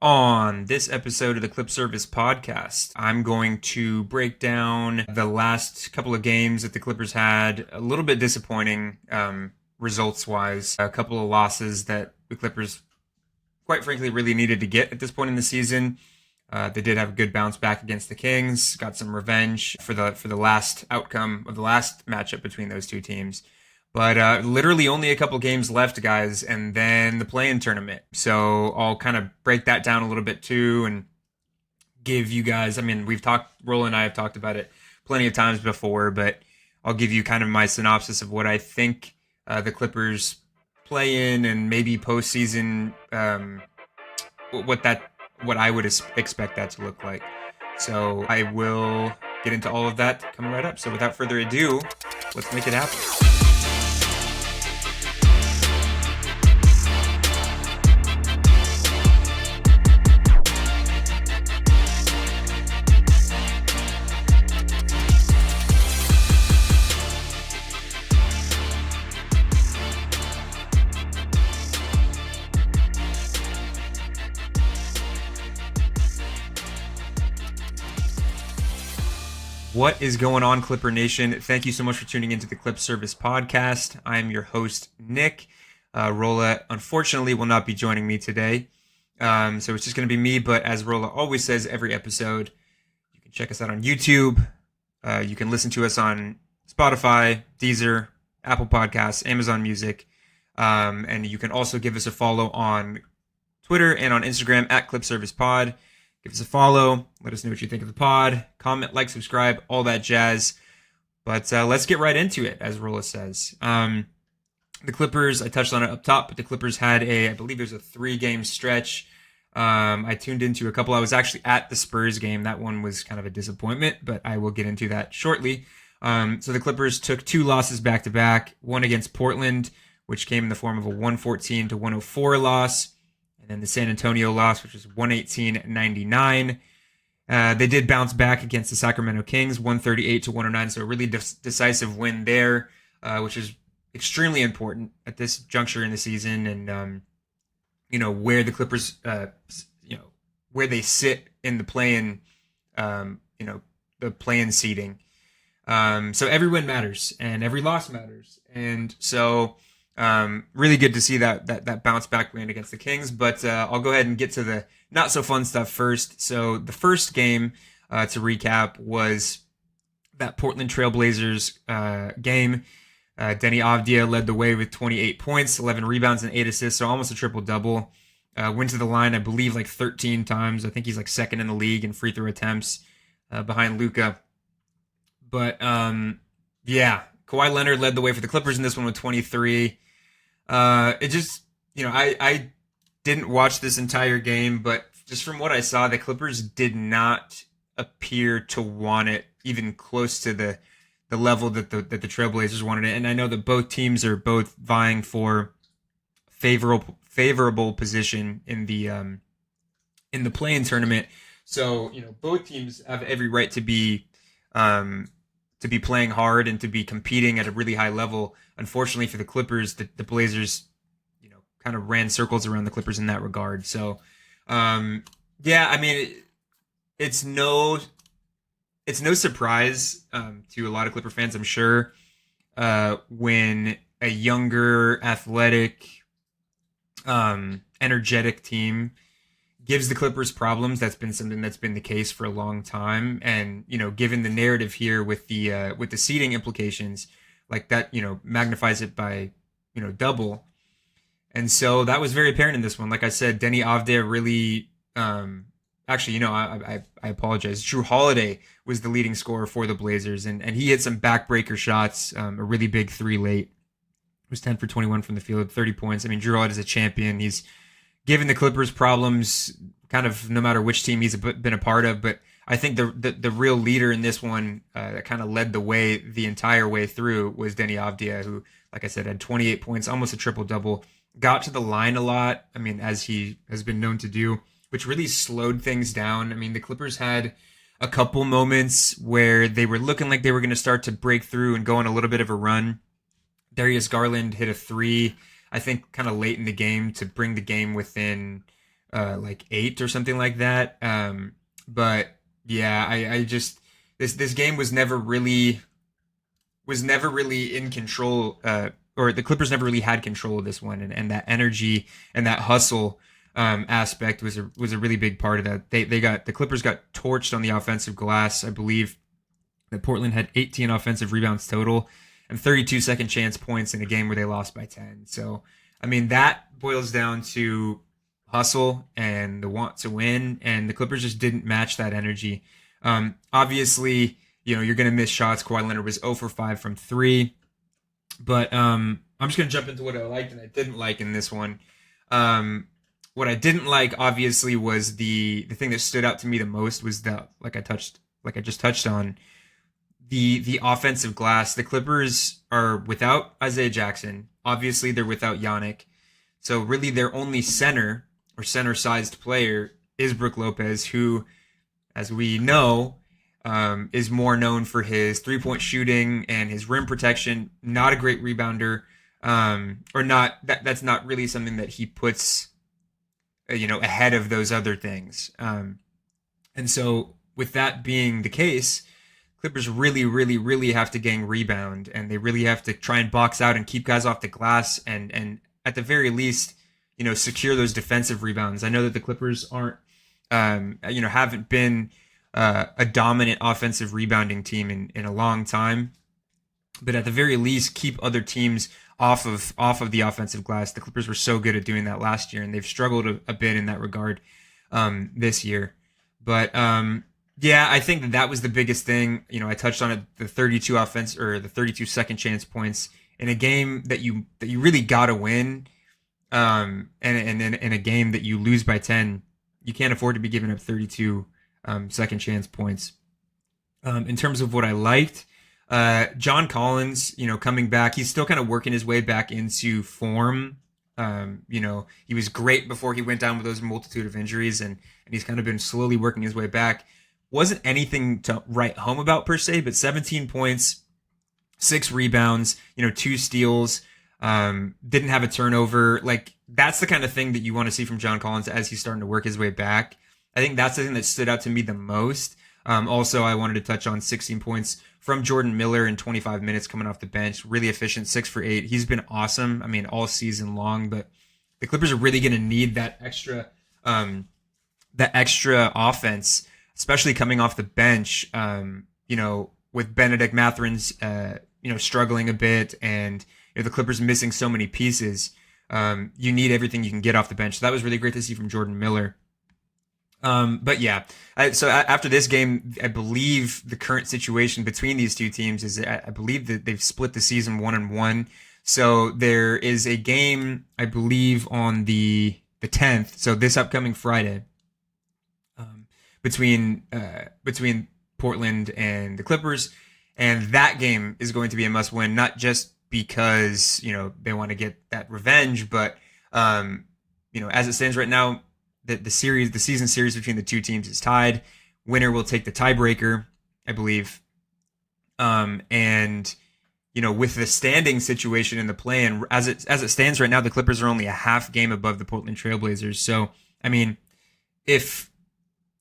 On this episode of the Clip Service podcast, I'm going to break down the last couple of games that the Clippers had. A little bit disappointing results-wise. A couple of losses that the Clippers, quite frankly, really needed to get at this point in the season. They did have a good bounce back against the Kings, got some revenge for the last outcome of the last matchup between those two teams. But literally only a couple games left, guys, and then the play-in tournament. So I'll kind of break that down a little bit too and give you guys, Roland and I have talked about it plenty of times before, but I'll give you kind of my synopsis of what I think the Clippers play in and maybe postseason, what I would expect that to look like. So I will get into all of that coming right up. So without further ado, let's make it happen. What is going on, Clipper Nation? Thank you so much for tuning into the Clip Service podcast. I am your host, Nick. Rolla, unfortunately, will not be joining me today. So it's just going to be me, but as Rolla always says every episode, you can check us out on YouTube. You can listen to us on Spotify, Deezer, Apple Podcasts, Amazon Music. And you can also give us a follow on Twitter and on Instagram at Clip Service Pod. Give us a follow. Let us know what you think of the pod. Comment, like, subscribe, all that jazz. But let's get right into it, as Rolla says. The Clippers, I touched on it up top, but the Clippers had I believe there's a 3-game stretch. I tuned into a couple. I was actually at the Spurs game. That one was kind of a disappointment, but I will get into that shortly. So the Clippers took 2 losses back-to-back, one against Portland, which came in the form of a 114-104 loss. And then the San Antonio loss, which was 118-99. They did bounce back against the Sacramento Kings, 138-109. So a really decisive win there, which is extremely important at this juncture in the season. And, where the Clippers, where they sit in the play-in, the play-in seeding. So every win matters and every loss matters. And so... really good to see that bounce back win against the Kings, but I'll go ahead and get to the not so fun stuff first. So the first game to recap was that Portland Trailblazers game. Denny Avdija led the way with 28 points, 11 rebounds, and 8 assists, so almost a triple-double. Went to the line, I believe, like 13 times. I think he's like second in the league in free throw attempts behind Luka. But Kawhi Leonard led the way for the Clippers in this one with 23. It just, I didn't watch this entire game, but just from what I saw, the Clippers did not appear to want it even close to the level that the Trailblazers wanted it. And I know that both teams are both vying for favorable position in the play-in tournament. So, both teams have every right to be playing hard and to be competing at a really high level. Unfortunately for the Clippers, the Blazers, kind of ran circles around the Clippers in that regard. So, it's no surprise to a lot of Clipper fans, I'm sure, when a younger, athletic, energetic team gives the Clippers problems. That's been something that's been the case for a long time. And, given the narrative here with the seeding implications, like that, magnifies it by, double. And so that was very apparent in this one. Like I said, Denny Avdija really, I apologize. Drew Holiday was the leading scorer for the Blazers, and he hit some backbreaker shots, a really big 3 late. It was 10 for 21 from the field, 30 points. I mean, Drew Holiday is a champion. He's given the Clippers problems kind of no matter which team he's been a part of. But I think the real leader in this one that kind of led the way the entire way through was Denny Avdija, who, like I said, had 28 points, almost a triple-double, got to the line a lot, as he has been known to do, which really slowed things down. The Clippers had a couple moments where they were looking like they were going to start to break through and go on a little bit of a run. Darius Garland hit a 3, I think, kind of late in the game to bring the game within like 8 or something like that. But yeah, I just this game was never really in control, or the Clippers never really had control of this one, and that energy and that hustle aspect was a really big part of that. The Clippers got torched on the offensive glass. I believe that Portland had 18 offensive rebounds total and 32 second chance points in a game where they lost by 10. So I mean that boils down to hustle and the want to win, and the Clippers just didn't match that energy. Obviously, you're going to miss shots. Kawhi Leonard was 0 for 5 from 3. But I'm just going to jump into what I liked and I didn't like in this one. What I didn't like, obviously, was the thing that stood out to me the most was like I just touched on, the offensive glass. The Clippers are without Isaiah Jackson. Obviously, they're without Yannick. So really their only center or center-sized player is Brook Lopez, who, as we know, is more known for his three-point shooting and his rim protection. Not a great rebounder, or not. That's not really something that he puts, ahead of those other things. And so, with that being the case, Clippers really, really, really have to gang rebound, and they really have to try and box out and keep guys off the glass, and at the very least, secure those defensive rebounds. I know that the Clippers aren't, haven't been a dominant offensive rebounding team in a long time, but at the very least, keep other teams off of the offensive glass. The Clippers were so good at doing that last year, and they've struggled a bit in that regard this year. But yeah, I think that was the biggest thing. I touched on it: the 32 offense or the 32 second chance points in a game that you really got to win, and in a game that you lose by 10, you can't afford to be giving up 32 second chance points. In terms of what I liked, John Collins, coming back, he's still kind of working his way back into form. He was great before he went down with those multitude of injuries, and he's kind of been slowly working his way back. Wasn't anything to write home about per se, but 17 points, 6 rebounds, 2 steals, didn't have a turnover. Like, that's the kind of thing that you want to see from John Collins as he's starting to work his way back. I think that's the thing that stood out to me the most. Also, I wanted to touch on 16 points from Jordan Miller in 25 minutes coming off the bench. Really efficient, 6 for 8. He's been awesome. I mean, all season long. But the Clippers are really going to need that extra offense, especially coming off the bench. With Benedict Mathurin's, struggling a bit, and the Clippers missing so many pieces. You need everything you can get off the bench. So that was really great to see from Jordan Miller. But yeah, so after this game, I believe the current situation between these two teams is, I believe that they've split the season 1-1. So there is a game, I believe, on the 10th. So this upcoming Friday, between Portland and the Clippers, and that game is going to be a must-win, not just because they want to get that revenge, but as it stands right now, the season series between the two teams is tied. Winner will take the tiebreaker, I believe. And with the standing situation in the play-in, as it stands right now, the Clippers are only a half game above the Portland Trailblazers. So, I mean, if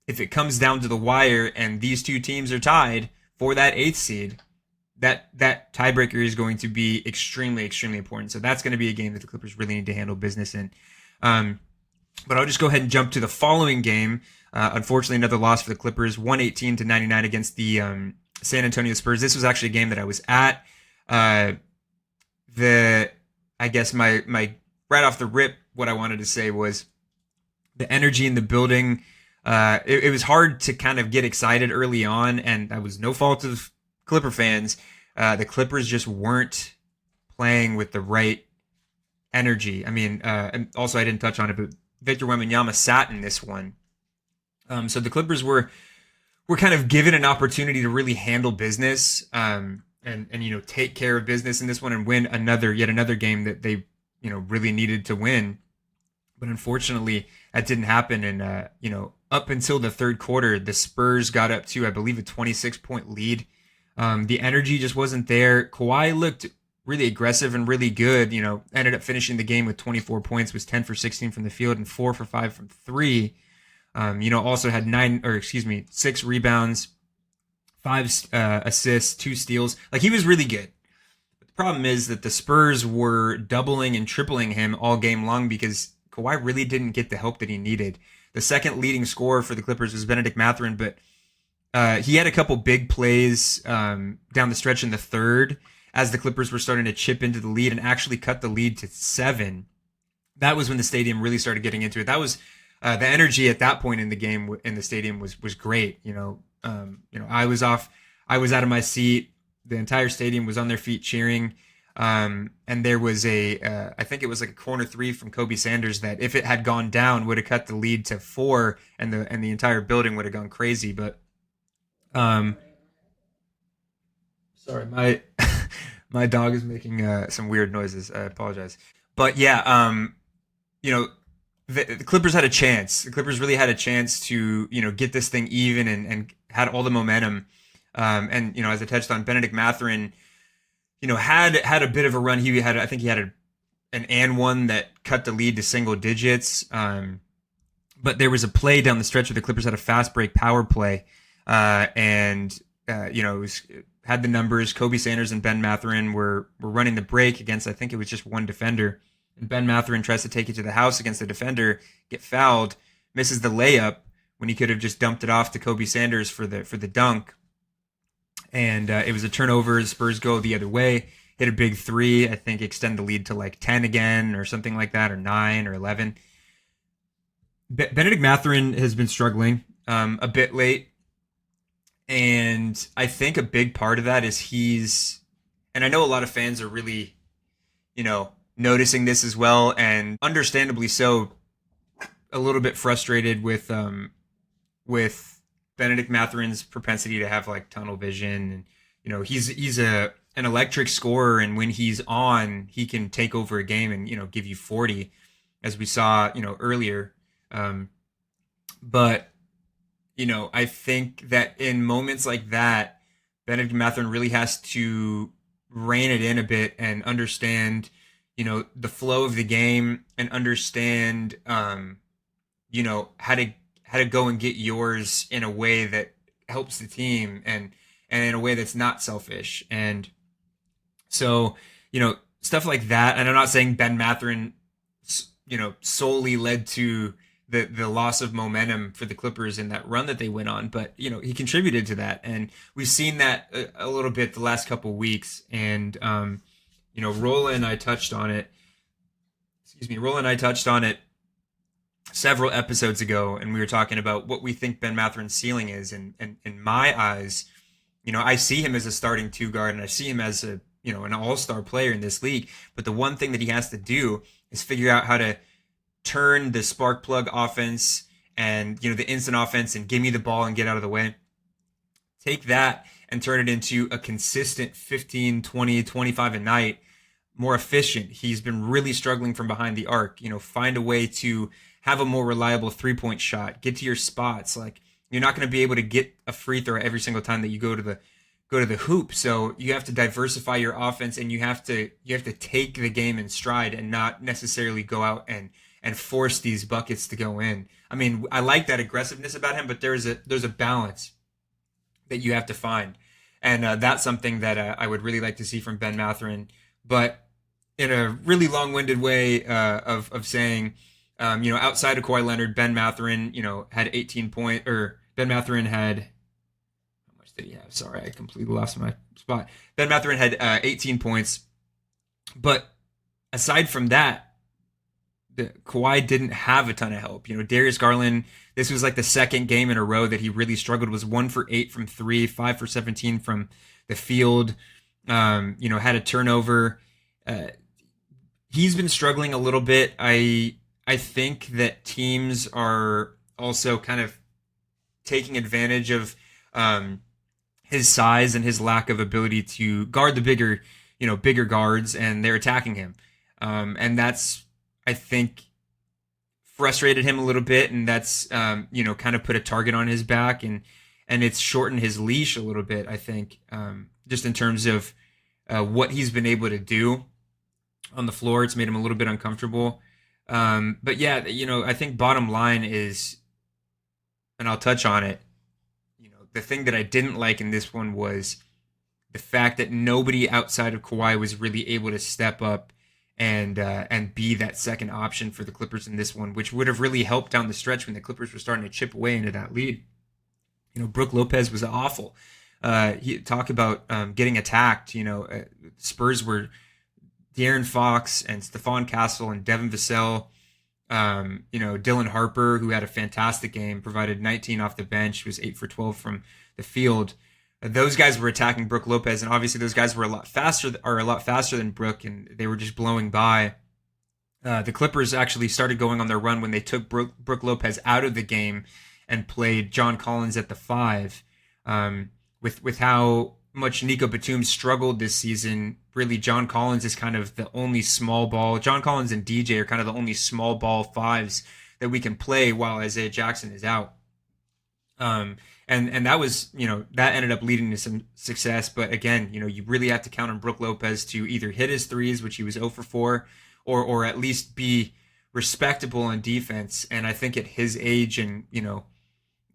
it comes down to the wire and these two teams are tied for that 8th seed, that tiebreaker is going to be extremely, extremely important. So that's going to be a game that the Clippers really need to handle business in. But I'll just go ahead and jump to the following game. Unfortunately, another loss for the Clippers, 118-99 against the San Antonio Spurs. This was actually a game that I was at. I guess my right off the rip, what I wanted to say was the energy in the building. It was hard to kind of get excited early on, and that was no fault of Clipper fans. The Clippers just weren't playing with the right energy. I mean, and also I didn't touch on it, but Victor Wembanyama sat in this one. So the Clippers were kind of given an opportunity to really handle business, and take care of business in this one and win yet another game that they really needed to win. But unfortunately, that didn't happen. And up until the third quarter, the Spurs got up to, I believe, a 26-point lead. The energy just wasn't there. Kawhi looked really aggressive and really good. Ended up finishing the game with 24 points, was 10 for 16 from the field and 4 for 5 from three. Also had 6 rebounds, 5 assists, 2 steals. Like, he was really good. But the problem is that the Spurs were doubling and tripling him all game long because Kawhi really didn't get the help that he needed. The second leading scorer for the Clippers was Benedict Mathurin, but he had a couple big plays down the stretch in the third as the Clippers were starting to chip into the lead and actually cut the lead to 7. That was when the stadium really started getting into it. That was the energy at that point in the game in the stadium was great. I was out of my seat. The entire stadium was on their feet cheering. And there was I think it was like a corner 3 from Kobe Sanders that, if it had gone down, would have cut the lead to 4, and the entire building would have gone crazy. But sorry, my dog is making some weird noises. I apologize. But yeah, the Clippers had a chance. The Clippers really had a chance to, get this thing even and had all the momentum. As I touched on, Benedict Mathurin, had a bit of a run. I think he had an and one that cut the lead to single digits. But there was a play down the stretch where the Clippers had a fast break power play. Had the numbers. Kobe Sanders and Ben Mathurin were running the break against, I think it was just one defender. And Ben Mathurin tries to take it to the house against the defender, get fouled, misses the layup when he could have just dumped it off to Kobe Sanders for the dunk. And it was a turnover. Spurs go the other way, hit a big 3, I think extend the lead to like 10 again or something like that, or 9 or 11. Benedict Mathurin has been struggling a bit late. And I think a big part of that is and I know a lot of fans are really, noticing this as well, and understandably so, a little bit frustrated with Benedict Mathurin's propensity to have like tunnel vision. And, he's an electric scorer, and when he's on, he can take over a game and, give you 40, as we saw, earlier. But I think that in moments like that, Benedict Mathurin really has to rein it in a bit and understand, the flow of the game, and understand, how to go and get yours in a way that helps the team, and in a way that's not selfish. And so, stuff like that. And I'm not saying Ben Mathurin, solely led to the loss of momentum for the Clippers in that run that they went on, but he contributed to that, and we've seen that a little bit the last couple of weeks. And Rolla and I touched on it. Rolla and I touched on it several episodes ago, and we were talking about what we think Ben Mathurin's ceiling is. And in my eyes, I see him as a starting 2 guard, and I see him as an all-star player in this league. But the one thing that he has to do is figure out how to turn the spark plug offense and, the instant offense and give me the ball and get out of the way. Take that and turn it into a consistent 15, 20, 25 a night, more efficient. He's been really struggling from behind the arc. Find a way to have a more reliable 3-point shot, get to your spots. Like, you're not going to be able to get a free throw every single time that you go to the hoop. So you have to diversify your offense, and you have to take the game in stride and not necessarily go out and force these buckets to go in. I mean, I like that aggressiveness about him, but there's a balance that you have to find. And that's something that I would really like to see from Ben Mathurin. But in a really long-winded way of saying, outside of Kawhi Leonard, Ben Mathurin, had 18 points, or Ben Mathurin had, how much did he have? Sorry, I completely lost my spot. Ben Mathurin had 18 points. But aside from that, Kawhi didn't have a ton of help. Darius Garland, this was like the second game in a row that he really struggled. Was 1 for 8 from 3, 5 for 17 from the field. Had a turnover. He's been struggling a little bit. I think that teams are also kind of taking advantage of his size and his lack of ability to guard the bigger guards, and they're attacking him. And that's, I think, frustrated him a little bit, and that's kind of put a target on his back, and it's shortened his leash a little bit, I think, just in terms of what he's been able to do on the floor. It's made him a little bit uncomfortable. But yeah, I think bottom line is, and I'll touch on it, the thing that I didn't like in this one was the fact that nobody outside of Kawhi was really able to step up and be that second option for the Clippers in this one, which would have really helped down the stretch when the Clippers were starting to chip away into that lead. Brook Lopez was awful. He talk about getting attacked. Spurs were De'Aaron Fox and Stephon Castle and Devin Vassell. Dylan Harper, who had a fantastic game, provided 19 off the bench, was 8 for 12 from the field. Those guys were attacking Brook Lopez, and obviously those guys were a lot faster than Brook, and they were just blowing by. The Clippers actually started going on their run when they took Brook Lopez out of the game and played John Collins at the 5. With how much Nico Batum struggled this season, really John Collins is kind of the only small ball. John Collins and DJ are kind of the only small ball 5s that we can play while Isaiah Jackson is out. And that was, that ended up leading to some success. But again, you really have to count on Brook Lopez to either hit his threes, which he was 0 for 4, or at least be respectable on defense. And I think at his age and,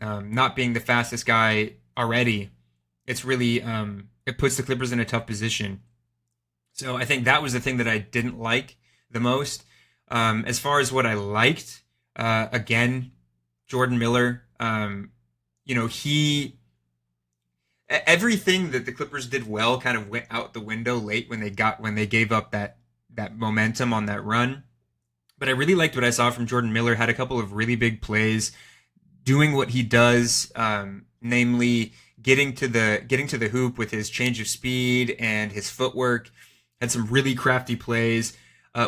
not being the fastest guy already, it's really, it puts the Clippers in a tough position. So I think that was the thing that I didn't like the most. As far as what I liked, again, Jordan Miller, everything that the Clippers did well kind of went out the window late when they gave up that momentum on that run. But I really liked what I saw from Jordan Miller. Had a couple of really big plays, doing what he does, namely getting to the hoop with his change of speed and his footwork. Had some really crafty plays.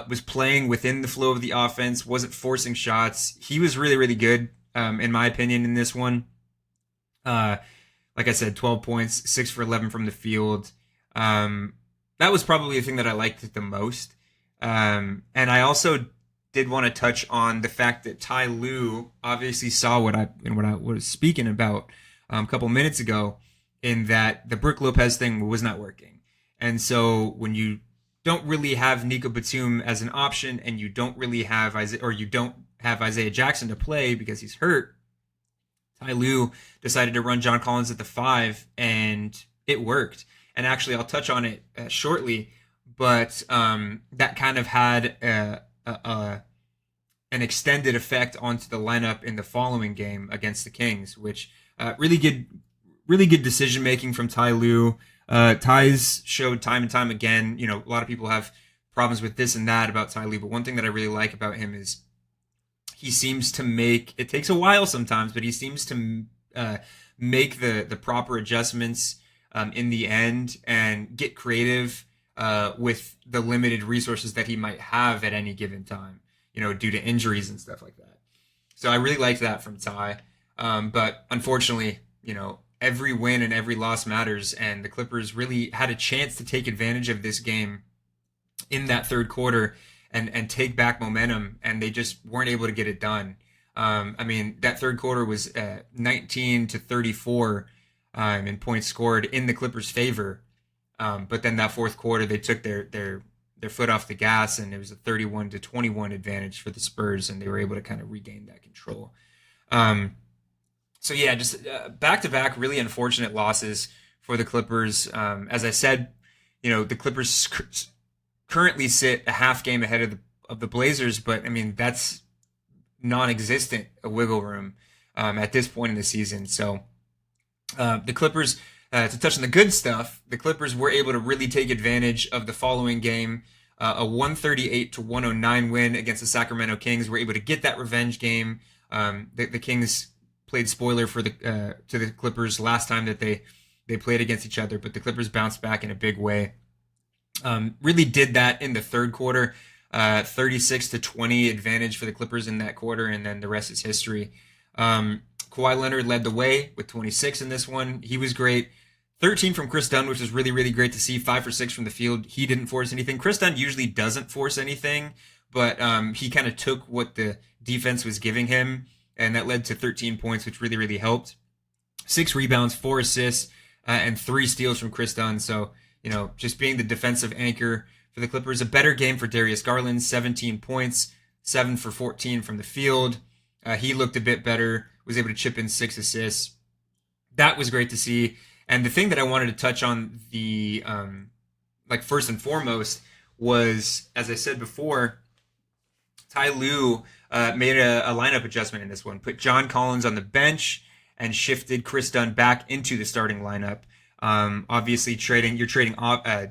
Was playing within the flow of the offense. Wasn't forcing shots. He was really, really good, in my opinion, in this one. Like I said, 12 points, 6 for 11 from the field. That was probably the thing that I liked the most. And I also did want to touch on the fact that Ty Lue obviously saw what I was speaking about a couple minutes ago, in that the Brook Lopez thing was not working. And so when you don't really have Nico Batum as an option, and you don't have Isaiah Jackson to play because he's hurt, Ty Lue decided to run John Collins at the 5, and it worked. And actually, I'll touch on it shortly, but that kind of had an extended effect onto the lineup in the following game against the Kings, which really good decision making from Ty Lue. Ty's showed time and time again. A lot of people have problems with this and that about Ty Lue, but one thing that I really like about him is he seems to make, it takes a while sometimes, but he seems to make the proper adjustments in the end and get creative with the limited resources that he might have at any given time, due to injuries and stuff like that. So I really liked that from Ty. But unfortunately, every win and every loss matters, and the Clippers really had a chance to take advantage of this game in that third quarter and take back momentum, and they just weren't able to get it done. That third quarter was 19-34 in points scored in the Clippers' favor. But then that fourth quarter, they took their foot off the gas, and it was a 31-21 advantage for the Spurs, and they were able to kind of regain that control. So yeah, just back-to-back really unfortunate losses for the Clippers. As I said, the Clippers currently sit a half game ahead of the Blazers, but that's non-existent, a wiggle room at this point in the season. So the Clippers, to touch on the good stuff, the Clippers were able to really take advantage of the following game, a 138-109 win against the Sacramento Kings. Were able to get that revenge game. The Kings played spoiler to the Clippers last time that they played against each other, but the Clippers bounced back in a big way. Really did that in the third quarter, 36-20 advantage for the Clippers in that quarter, and then the rest is history. Kawhi Leonard led the way with 26 in this one. He was great. 13 from Chris Dunn, which was really, really great to see. 5 for 6 from the field. He didn't force anything. Chris Dunn usually doesn't force anything, but he kind of took what the defense was giving him, and that led to 13 points, which really, really helped. 6 rebounds, 4 assists, and 3 steals from Chris Dunn. So, just being the defensive anchor for the Clippers. A better game for Darius Garland, 17 points, 7 for 14 from the field. He looked a bit better, was able to chip in 6 assists. That was great to see. And the thing that I wanted to touch on, the first and foremost, was, as I said before, Ty Lue made a lineup adjustment in this one, put John Collins on the bench and shifted Chris Dunn back into the starting lineup. Obviously, you're trading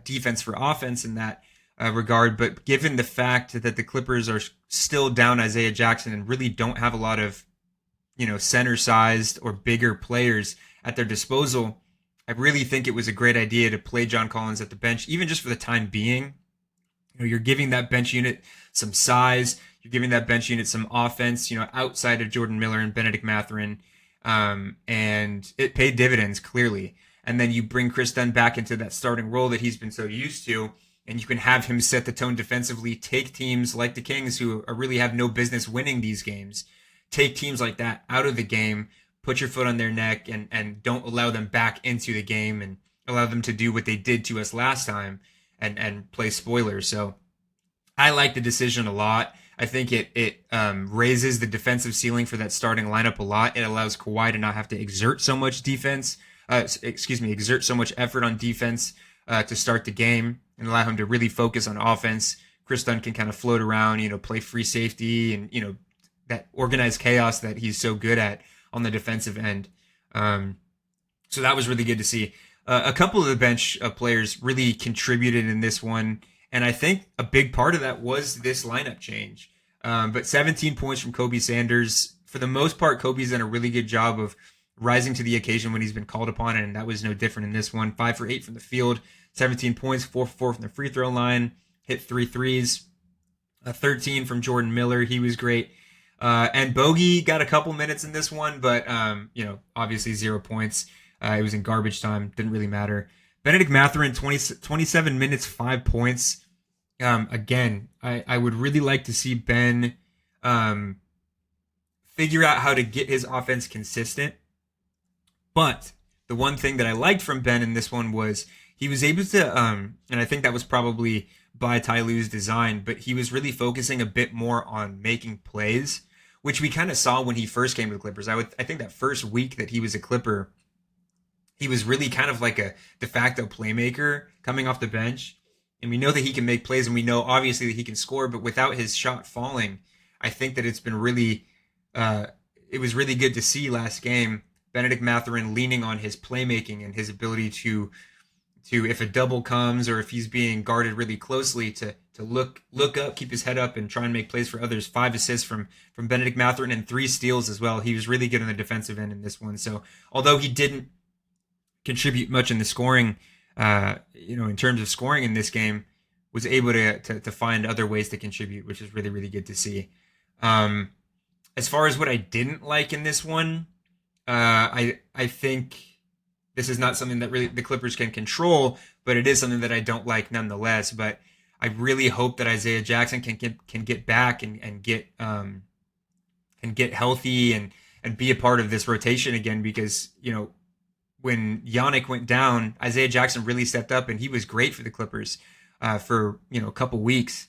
defense for offense in that regard, but given the fact that the Clippers are still down Isaiah Jackson and really don't have a lot of center-sized or bigger players at their disposal, I really think it was a great idea to play John Collins at the bench, even just for the time being. You're giving that bench unit some size. You're giving that bench unit some offense, outside of Jordan Miller and Benedict Mathurin. And it paid dividends, clearly. And then you bring Chris Dunn back into that starting role that he's been so used to, and you can have him set the tone defensively, take teams like the Kings, who really have no business winning these games, take teams like that out of the game, put your foot on their neck, and don't allow them back into the game and allow them to do what they did to us last time and play spoilers. So I like the decision a lot. I think it raises the defensive ceiling for that starting lineup a lot. It allows Kawhi to not have to exert so much exert so much effort on defense to start the game and allow him to really focus on offense. Chris Dunn can kind of float around, play free safety and, that organized chaos that he's so good at on the defensive end. So that was really good to see. A couple of the bench players really contributed in this one, and I think a big part of that was this lineup change. But 17 points from Kobe Sanders. For the most part, Kobe's done a really good job of rising to the occasion when he's been called upon, and that was no different in this one. 5 for 8 from the field, 17 points, 4 for 4 from the free throw line, hit 3 threes, 13 from Jordan Miller. He was great. And Bogey got a couple minutes in this one, but, obviously 0 points. It was in garbage time. Didn't really matter. Benedict Mathurin, 27 minutes, 5 points. Again, I would really like to see Ben figure out how to get his offense consistent. But the one thing that I liked from Ben in this one was he was able to, and I think that was probably by Ty Lue's design, but he was really focusing a bit more on making plays, which we kind of saw when he first came to the Clippers. I think that first week that he was a Clipper, he was really kind of like a de facto playmaker coming off the bench. And we know that he can make plays, and we know obviously that he can score, but without his shot falling, I think that it's been really, it was really good to see last game, Benedict Mathurin leaning on his playmaking and his ability to if a double comes or if he's being guarded really closely, to look up, keep his head up, and try and make plays for others. 5 assists from Benedict Mathurin and 3 steals as well. He was really good on the defensive end in this one. So although he didn't contribute much in the scoring, in terms of scoring in this game, was able to find other ways to contribute, which is really, really good to see. As far as what I didn't like in this one, I think this is not something that really the Clippers can control, but it is something that I don't like nonetheless. But I really hope that Isaiah Jackson can get back and get healthy and be a part of this rotation again, because when Yannick went down, Isaiah Jackson really stepped up, and he was great for the Clippers for a couple weeks.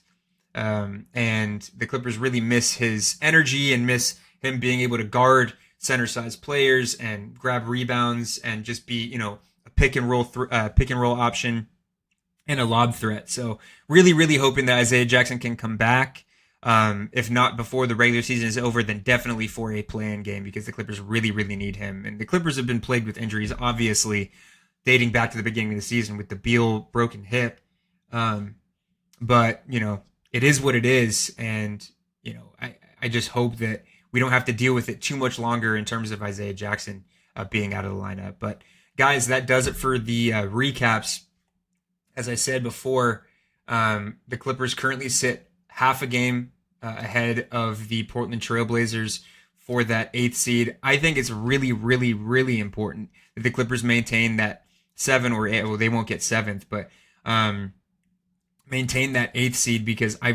And the Clippers really miss his energy and miss him being able to guard center-sized players and grab rebounds and just be a pick and roll option and a lob threat. So really, really hoping that Isaiah Jackson can come back. If not before the regular season is over, then definitely for a play-in game, because the Clippers really, really need him. And the Clippers have been plagued with injuries, obviously, dating back to the beginning of the season with the Beal broken hip. But, it is what it is. And, I just hope that we don't have to deal with it too much longer in terms of Isaiah Jackson being out of the lineup. But, guys, that does it for the recaps. As I said before, the Clippers currently sit half a game ahead of the Portland Trailblazers for that 8th seed. I think it's really, really, really important that the Clippers maintain that 7 or 8. Well, they won't get 7th, but maintain that 8th seed, because I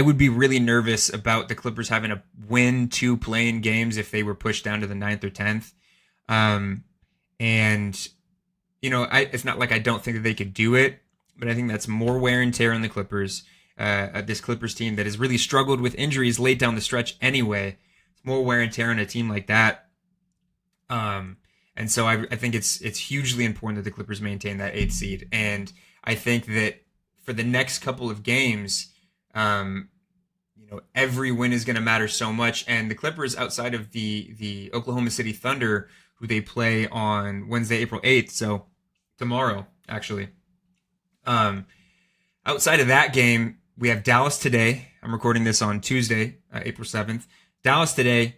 would be really nervous about the Clippers having to win 2 play-in games if they were pushed down to the 9th or 10th. And it's not like I don't think that they could do it, but I think that's more wear and tear on the Clippers. This Clippers team that has really struggled with injuries late down the stretch anyway. It's more wear and tear on a team like that. And so I think it's hugely important that the Clippers maintain that 8th seed. And I think that for the next couple of games, every win is going to matter so much. And the Clippers, outside of the Oklahoma City Thunder, who they play on Wednesday, April 8th, so tomorrow, actually. Outside of that game, we have Dallas today. I'm recording this on Tuesday, April 7th. Dallas today,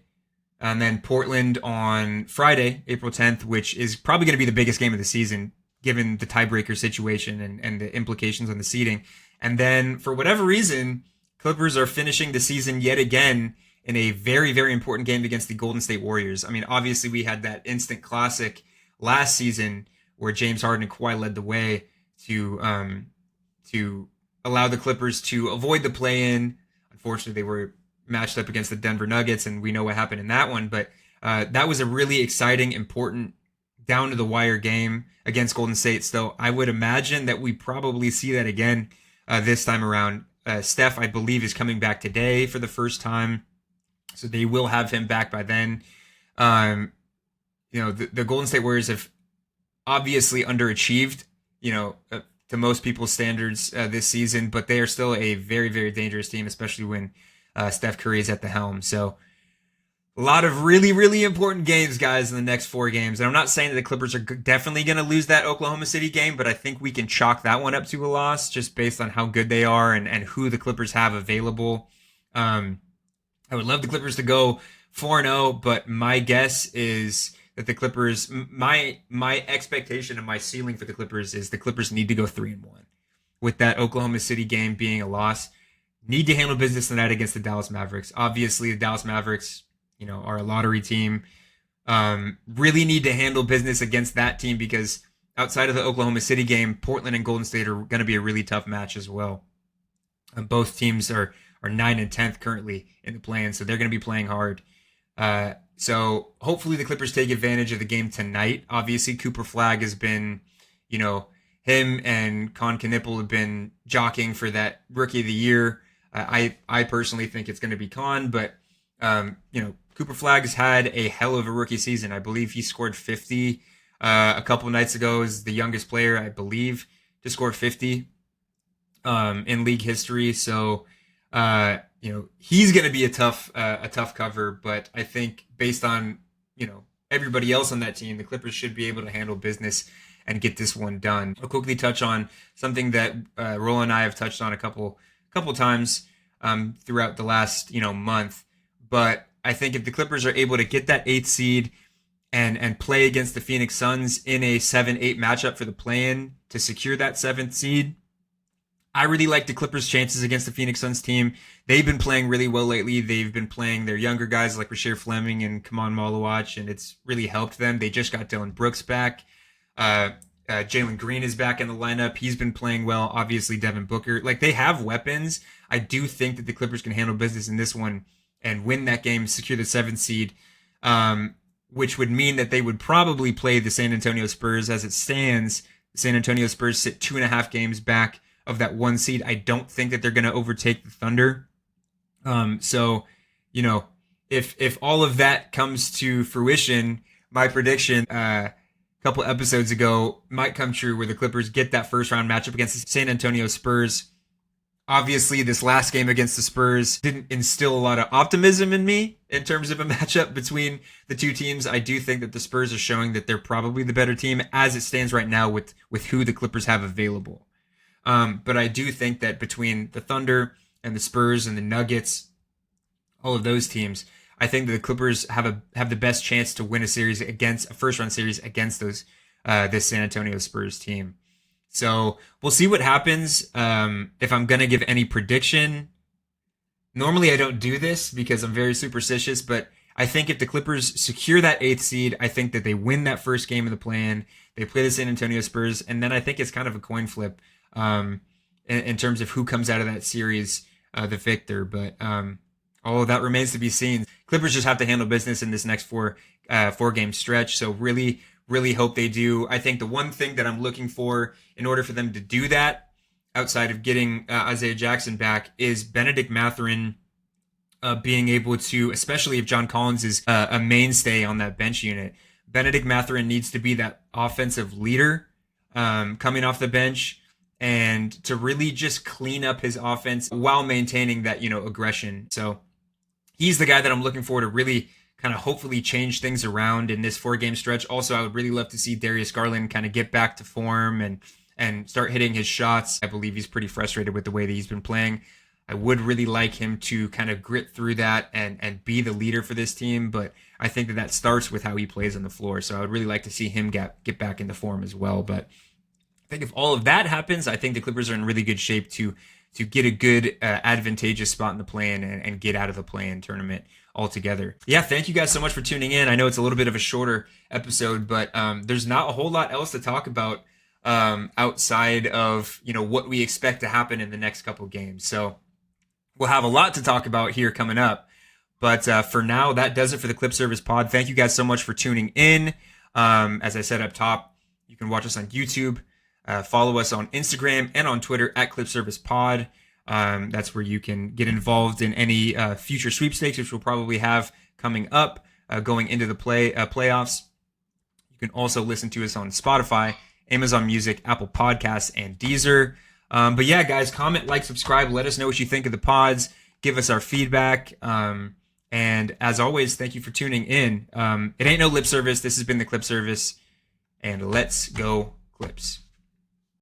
and then Portland on Friday, April 10th, which is probably going to be the biggest game of the season, given the tiebreaker situation and the implications on the seeding. And then, for whatever reason, Clippers are finishing the season yet again in a very, very important game against the Golden State Warriors. I mean, obviously, we had that instant classic last season where James Harden and Kawhi led the way to allow the Clippers to avoid the play-in. Unfortunately, they were matched up against the Denver Nuggets, and we know what happened in that one. But that was a really exciting, important, down-to-the-wire game against Golden State. So I would imagine that we probably see that again this time around. Steph, I believe, is coming back today for the first time, so they will have him back by then. The Golden State Warriors have obviously underachieved, to most people's standards this season, but they are still a very, very dangerous team, especially when Steph Curry is at the helm. So a lot of really, really important games, guys, in the next 4 games. And I'm not saying that the Clippers are definitely going to lose that Oklahoma City game, but I think we can chalk that one up to a loss just based on how good they are and who the Clippers have available. I would love the Clippers to go 4-0, but my guess is that the Clippers, my expectation and my ceiling for the Clippers is the Clippers need to go 3-1. With that Oklahoma City game being a loss, need to handle business tonight against the Dallas Mavericks. Obviously, the Dallas Mavericks, are a lottery team. Really need to handle business against that team because outside of the Oklahoma City game, Portland and Golden State are going to be a really tough match as well. Both teams are 9 and 10th currently in the play-in, so they're going to be playing hard. So hopefully the Clippers take advantage of the game tonight. Obviously, Cooper Flagg has been, him and Con Knipple have been jockeying for that Rookie of the Year. I personally think it's going to be Con, but Cooper Flagg has had a hell of a rookie season. I believe he scored 50 a couple nights ago. Is the youngest player, I believe, to score 50 in league history. So he's going to be a tough cover. But I think based on everybody else on that team, the Clippers should be able to handle business and get this one done. I'll quickly touch on something that Roland and I have touched on a couple times throughout the last month. But I think if the Clippers are able to get that 8th seed and play against the Phoenix Suns in a 7-8 matchup for the play-in to secure that 7th seed, I really like the Clippers' chances against the Phoenix Suns team. They've been playing really well lately. They've been playing their younger guys like Rasheer Fleming and Kaman Malawach, and it's really helped them. They just got Dylan Brooks back. Jalen Green is back in the lineup. He's been playing well. Obviously, Devin Booker. They have weapons. I do think that the Clippers can handle business in this one and win that game, secure the 7th seed, which would mean that they would probably play the San Antonio Spurs. As it stands, the San Antonio Spurs sit 2.5 games back of that 1 seed. I don't think that they're going to overtake the Thunder. So, if all of that comes to fruition, my prediction a couple episodes ago might come true where the Clippers get that first round matchup against the San Antonio Spurs. Obviously, this last game against the Spurs didn't instill a lot of optimism in me in terms of a matchup between the two teams. I do think that the Spurs are showing that they're probably the better team as it stands right now with who the Clippers have available. But I do think that between the Thunder and the Spurs and the Nuggets, all of those teams, I think that the Clippers have the best chance to win a first round series against this San Antonio Spurs team. So we'll see what happens. If I'm going to give any prediction, normally I don't do this because I'm very superstitious, but I think if the Clippers secure that 8th seed, I think that they win that first game of the play-in. They play the San Antonio Spurs, and then I think it's kind of a coin flip in terms of who comes out of that series the victor. But all of that remains to be seen. Clippers just have to handle business in this next four game stretch. So really, Really hope they do. I think the one thing that I'm looking for in order for them to do that, outside of getting Isaiah Jackson back, is Benedict Mathurin being able to, especially if John Collins is a mainstay on that bench unit. Benedict Mathurin needs to be that offensive leader coming off the bench, and to really just clean up his offense while maintaining that, aggression. So he's the guy that I'm looking for to really kind of hopefully change things around in this 4-game stretch. Also, I would really love to see Darius Garland kind of get back to form and start hitting his shots. I believe he's pretty frustrated with the way that he's been playing. I would really like him to kind of grit through that and be the leader for this team, but I think that starts with how he plays on the floor. So I would really like to see him get back into form as well. But I think if all of that happens, I think the Clippers are in really good shape to get a good advantageous spot in the play-in and get out of the play-in tournament altogether. Yeah, thank you guys so much for tuning in. I know it's a little bit of a shorter episode, but there's not a whole lot else to talk about outside of what we expect to happen in the next couple games. So we'll have a lot to talk about here coming up. But for now, that does it for the Clip Service Pod. Thank you guys so much for tuning in. As I said up top, you can watch us on YouTube. Follow us on Instagram and on Twitter at Clip Service Pod. That's where you can get involved in any future sweepstakes, which we'll probably have coming up going into the playoffs. You can also listen to us on Spotify, Amazon Music, Apple Podcasts, and Deezer. But yeah, guys, comment, like, subscribe. Let us know what you think of the pods. Give us our feedback. And as always, thank you for tuning in. It ain't no lip service. This has been the Clip Service. And let's go Clips.